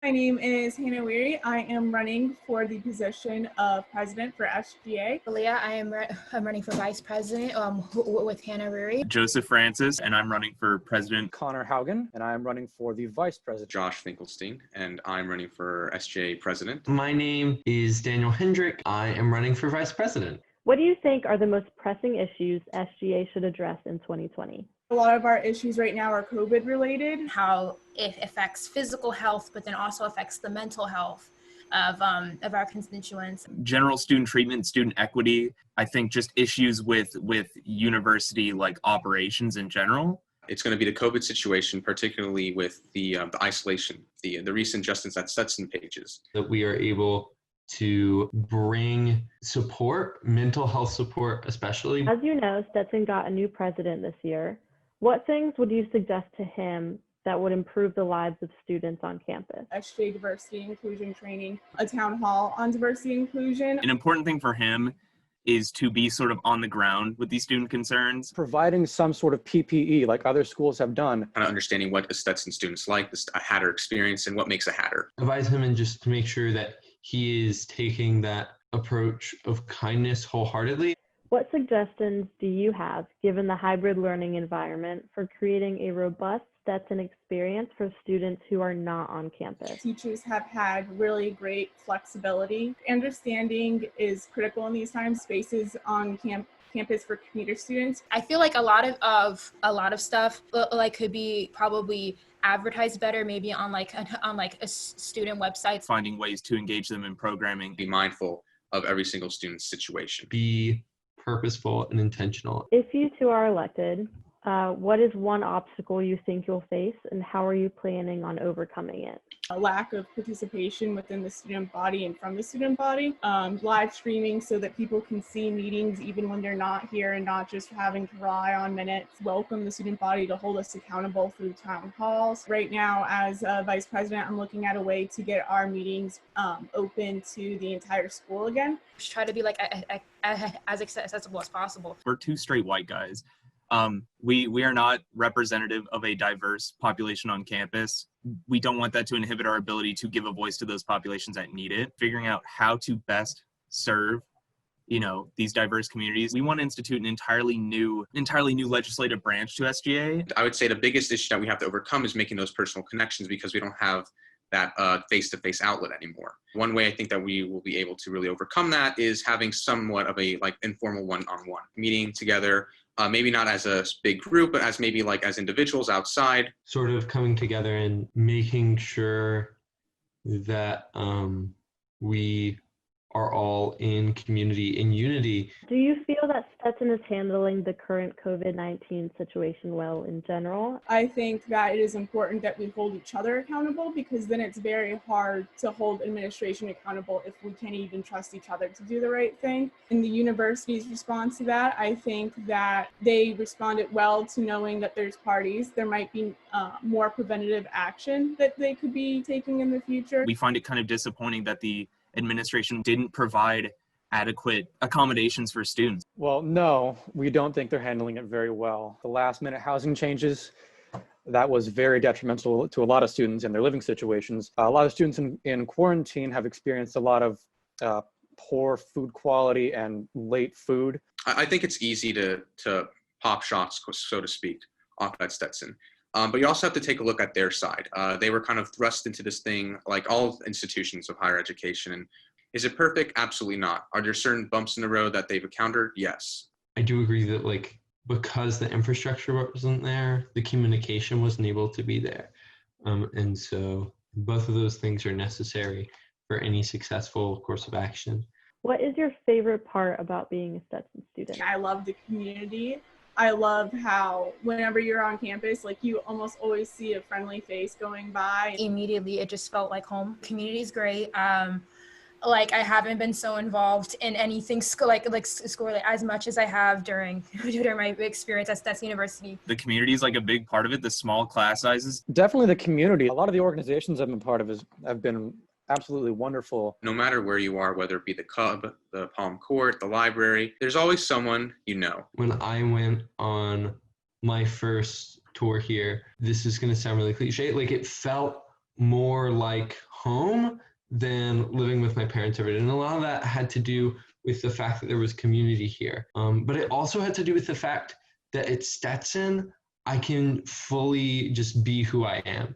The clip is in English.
My name is Hannah Weary. I am running for the position of president for SGA. Aliya, I'm running for vice president with Hannah Weary. Joseph Francis, and I'm running for president. Connor Haugen, and I'm running for the vice president. Josh Finkelstein, and I'm running for SGA president. My name is Daniel Hendrick. I am running for vice president. What do you think are the most pressing issues SGA should address in 2020? A lot of our issues right now are COVID related. How it affects physical health, but then also affects the mental health of our constituents. General student treatment, student equity. I think just issues with university operations in general. It's going to be the COVID situation, particularly with the isolation, the recent Justice at Stetson pages. That we are able to bring support, mental health support especially. As you know, Stetson got a new president this year. What things would you suggest to him that would improve the lives of students on campus? SGA diversity inclusion training, a town hall on diversity inclusion. An important thing for him is to be sort of on the ground with these student concerns. Providing some sort of PPE like other schools have done. Kind of understanding what a Stetson student's like, a Hatter experience, and what makes a Hatter. Advise him and just to make sure that he is taking that approach of kindness wholeheartedly. What suggestions do you have, given the hybrid learning environment, for creating a robust Stetson experience for students who are not on campus? Teachers have had really great flexibility. Understanding is critical in these times. Spaces on campus for commuter students. I feel like a lot of stuff could be probably advertised better, maybe on a student website. Finding ways to engage them in programming. Be mindful of every single student's situation. Be purposeful and intentional. If you two are elected, what is one obstacle you think you'll face, and how are you planning on overcoming it? A lack of participation within the student body and from the student body. Live streaming so that people can see meetings even when they're not here and not just having to rely on minutes. Welcome the student body to hold us accountable through town halls. Right now, as vice president, I'm looking at a way to get our meetings open to the entire school again. Just try to be as accessible as possible. We're two straight white guys. We are not representative of a diverse population on campus. We don't want that to inhibit our ability to give a voice to those populations that need it. Figuring out how to best serve, these diverse communities. We want to institute an entirely new legislative branch to SGA. I would say the biggest issue that we have to overcome is making those personal connections, because we don't have that face-to-face outlet anymore. One way I think that we will be able to really overcome that is having somewhat of a informal one-on-one meeting together. Maybe not as a big group, but as maybe as individuals outside. Sort of coming together and making sure that we are all in community, in unity. Do you feel that Stetson is handling the current COVID-19 situation well in general? I think that it is important that we hold each other accountable, because then it's very hard to hold administration accountable if we can't even trust each other to do the right thing. In the university's response to that, I think that they responded well to knowing that there's parties. There might be more preventative action that they could be taking in the future. We find it kind of disappointing that the administration didn't provide adequate accommodations for students. Well, no, we don't think they're handling it very well. The last minute housing changes, that was very detrimental to a lot of students in their living situations. A lot of students in quarantine have experienced a lot of poor food quality and late food. I think it's easy to pop shots, so to speak, off at Stetson. But you also have to take a look at their side. They were kind of thrust into this thing like all institutions of higher education. And is it perfect? Absolutely not. Are there certain bumps in the road that they've encountered? Yes. I do agree that because the infrastructure wasn't there, the communication wasn't able to be there. And so both of those things are necessary for any successful course of action. What is your favorite part about being a Stetson student? I love the community. I love how whenever you're on campus, you almost always see a friendly face going by. Immediately, it just felt like home. Community is great. I haven't been so involved in anything school as much as I have during my experience at Stetson University. The community is a big part of it. The small class sizes. Definitely the community. A lot of the organizations I've been part of have been absolutely wonderful. No matter where you are, whether it be the Cub, the Palm Court, the library, there's always someone you know. When I went on my first tour here, this is going to sound really cliche, it felt more like home than living with my parents every day. And a lot of that had to do with the fact that there was community here. But it also had to do with the fact that at Stetson, I can fully just be who I am.